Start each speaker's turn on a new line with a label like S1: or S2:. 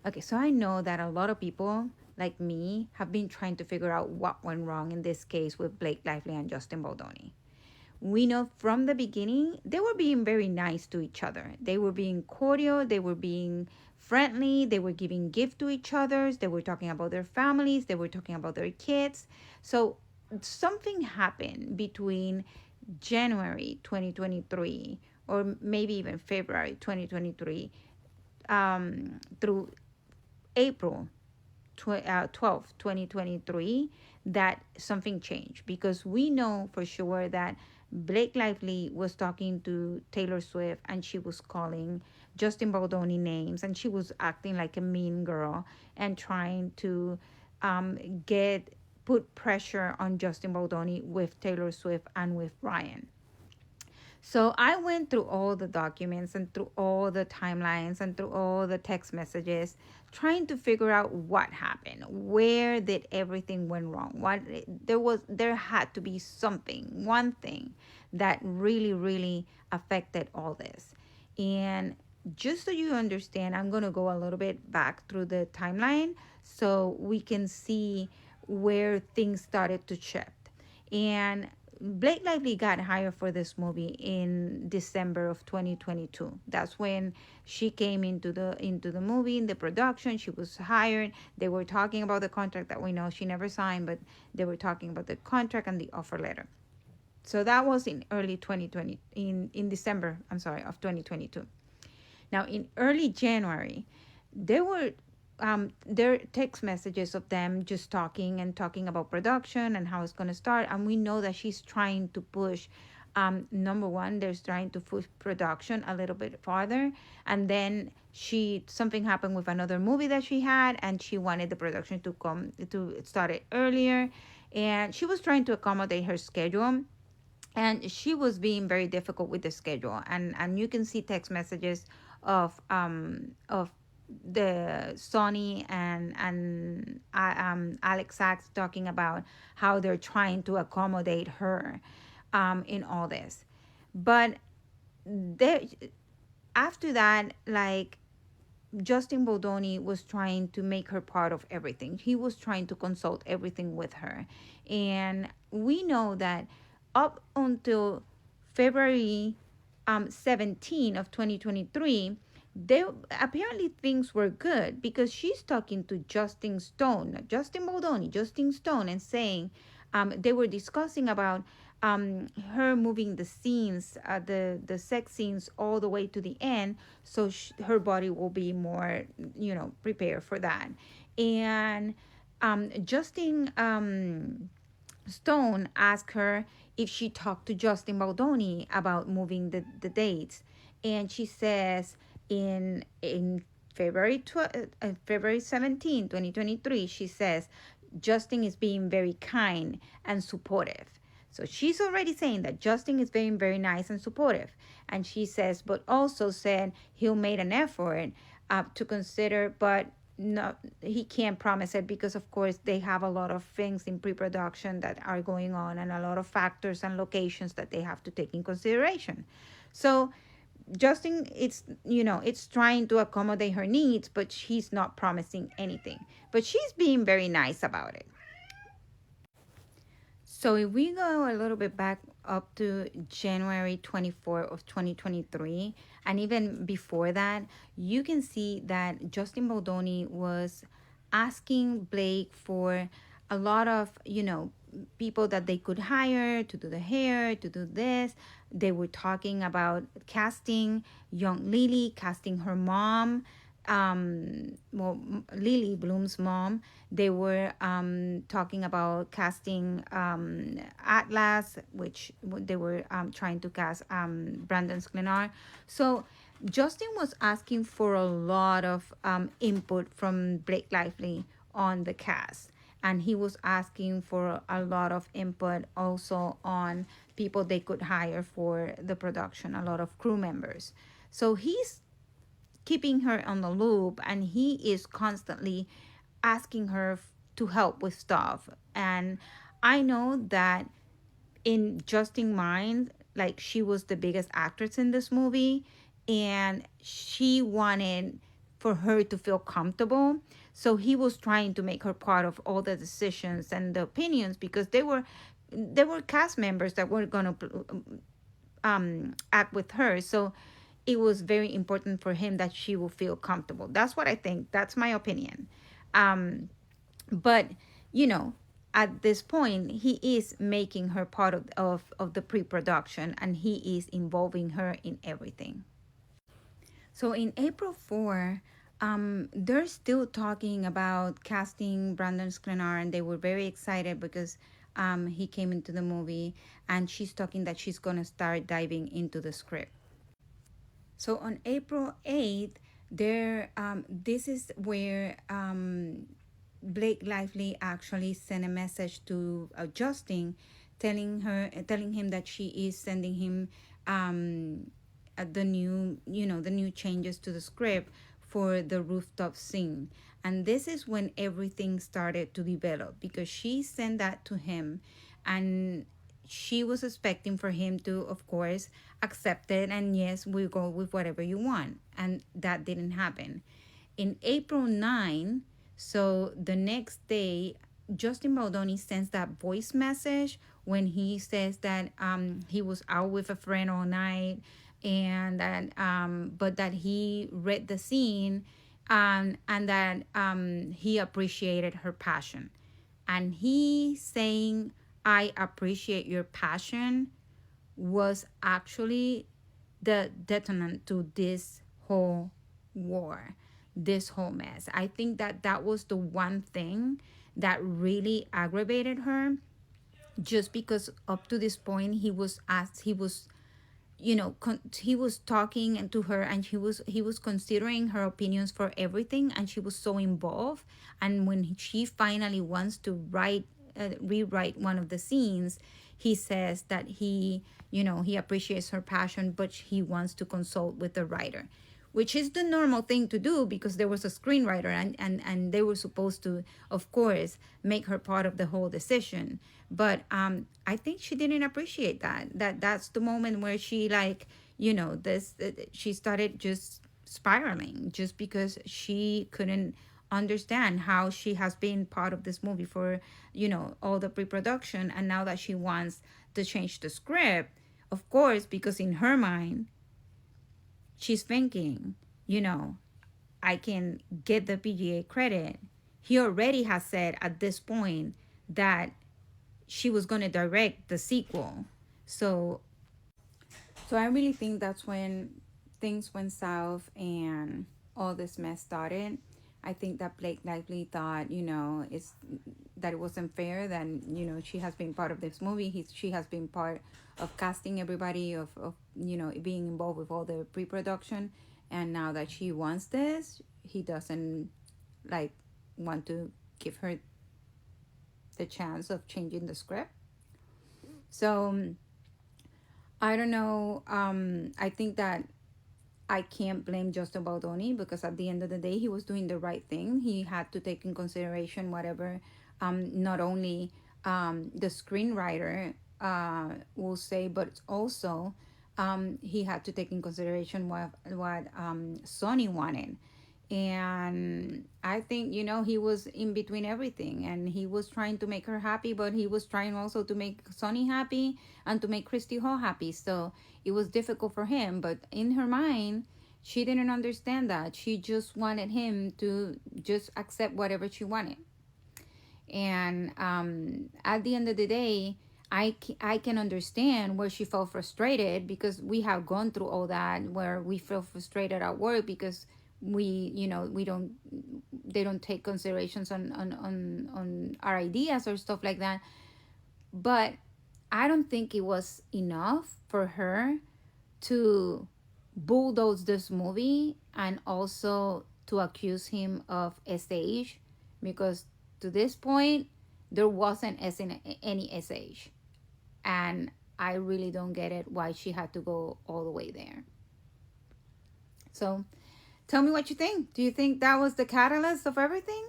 S1: Okay, so I know that a lot of people like me have been trying to figure out what went wrong in this case with Blake Lively and Justin Baldoni. We know from the beginning they were being very nice to each other. They were being cordial, they were being friendly, they were giving gifts to each other, they were talking about their families, they were talking about their kids. So something happened between January 2023 or maybe even February 2023 through April 12th, 2023, that something changed because we know for sure that Blake Lively was talking to Taylor Swift and she was calling Justin Baldoni names and she was acting like a mean girl and trying to get put pressure on Justin Baldoni with Taylor Swift and with Brian. So I went through all the documents and through all the timelines and through all the text messages trying to figure out what happened. Where did everything went wrong? There had to be something, one thing that really affected all this. And just so you understand, I'm going to go a little bit back through the timeline so we can see where things started to shift. And Blake Lively got hired for this movie in December of 2022. That's when she came into the movie, in the production. She was hired. They were talking about the contract that we know she never signed, but they were talking about the contract and the offer letter. So that was in early 2020, in December, I'm sorry, of 2022. Now in early January, there were text messages of them just talking and talking about production and how it's going to start, and we know that she's trying to push, number one, there's trying to push production a little bit farther, and then she something happened with another movie that she had and she wanted the production to start it earlier, and she was trying to accommodate her schedule, and she was being very difficult with the schedule, and you can see text messages of the Sony and Alex Sachs talking about how they're trying to accommodate her in all this. But there, after that, like, Justin Baldoni was trying to make her part of everything. He was trying to consult everything with her. And we know that up until February 17 of 2023, there apparently things were good because she's talking to Justin Stone, not Justin Baldoni, Justin Stone, and saying they were discussing about her moving the scenes, the sex scenes, all the way to the end, so her body will be more, prepared for that. And Justin Stone asked her if she talked to Justin Baldoni about moving the dates, and she says in February 17, 2023, she says Justin is being very kind and supportive. So she's already saying that Justin is being very nice and supportive. And she says, but also said he'll made an effort to consider, but no, he can't promise it because, of course, they have a lot of things in pre-production that are going on and a lot of factors and locations that they have to take in consideration. So Justin, it's trying to accommodate her needs, but she's not promising anything. But she's being very nice about it. So if we go a little bit back up to January 24th of 2023, and even before that, you can see that Justin Baldoni was asking Blake for a lot of, people that they could hire to do the hair, to do this. They were talking about casting young Lily, casting her mom, well, Lily Bloom's mom. They were talking about casting Atlas, which they were trying to cast Brandon Sklenar. So Justin was asking for a lot of input from Blake Lively on the cast. And he was asking for a lot of input also on people they could hire for the production, a lot of crew members. So he's keeping her on the loop and he is constantly asking her to help with stuff. And I know that in Justin's mind, like, she was the biggest actress in this movie and she wanted for her to feel comfortable. So he was trying to make her part of all the decisions and the opinions, because they were cast members that were going to act with her. So it was very important for him that she will feel comfortable. That's what I think. That's my opinion. Um, but you know, at this point, he is making her part of the pre-production, and he is involving her in everything. So in April 4, they're still talking about casting Brandon Sklenar, and they were very excited because he came into the movie, and she's talking that she's going to start diving into the script. So on April 8th, this is where Blake Lively actually sent a message to Justin, telling him that she is sending him the new changes to the script for the rooftop scene. And this is when everything started to develop, because she sent that to him, and she was expecting for him to, of course, accept it, and yes, we'll go with whatever you want. And that didn't happen. In April 9, so the next day, Justin Baldoni sends that voice message when he says that he was out with a friend all night, and that but that he read the scene, and that he appreciated her passion. And he saying, I appreciate your passion, was actually the detonant to this whole war, this whole mess. I think that that was the one thing that really aggravated her, just because up to this point he was he was talking to her, and he was considering her opinions for everything, and she was so involved. And when she finally wants to rewrite one of the scenes, he says that he appreciates her passion, but he wants to consult with the writer, which is the normal thing to do, because there was a screenwriter, and they were supposed to, of course, make her part of the whole decision. But I think she didn't appreciate that's the moment where she, like, she started just spiraling, just because she couldn't understand how she has been part of this movie for all the pre-production, and now that she wants to change the script, of course, because in her mind she's thinking, I can get the PGA credit. He already has said at this point that she was going to direct the sequel. So I really think that's when things went south and all this mess started. I think that Blake Lively thought, it's that it wasn't fair that, she has been part of this movie. She has been part of casting everybody, of being involved with all the pre-production. And now that she wants this, he doesn't, like, want to give her the chance of changing the script. So I don't know. I think that I can't blame Justin Baldoni, because at the end of the day, he was doing the right thing. He had to take in consideration whatever, not only the screenwriter will say, but also he had to take in consideration what Sony wanted. And I think, he was in between everything, and he was trying to make her happy, but he was trying also to make Sony happy and to make Christy Hall happy. So it was difficult for him, but in her mind, she didn't understand that. She just wanted him to just accept whatever she wanted. And at the end of the day, I can understand where she felt frustrated, because we have gone through all that, where we feel frustrated at work because we don't they don't take considerations on our ideas or stuff like that. But I don't think it was enough for her to bulldoze this movie, and also to accuse him of SH, because to this point there wasn't any SH. And I really don't get it, why she had to go all the way there. So tell me what you think. Do you think that was the catalyst of everything?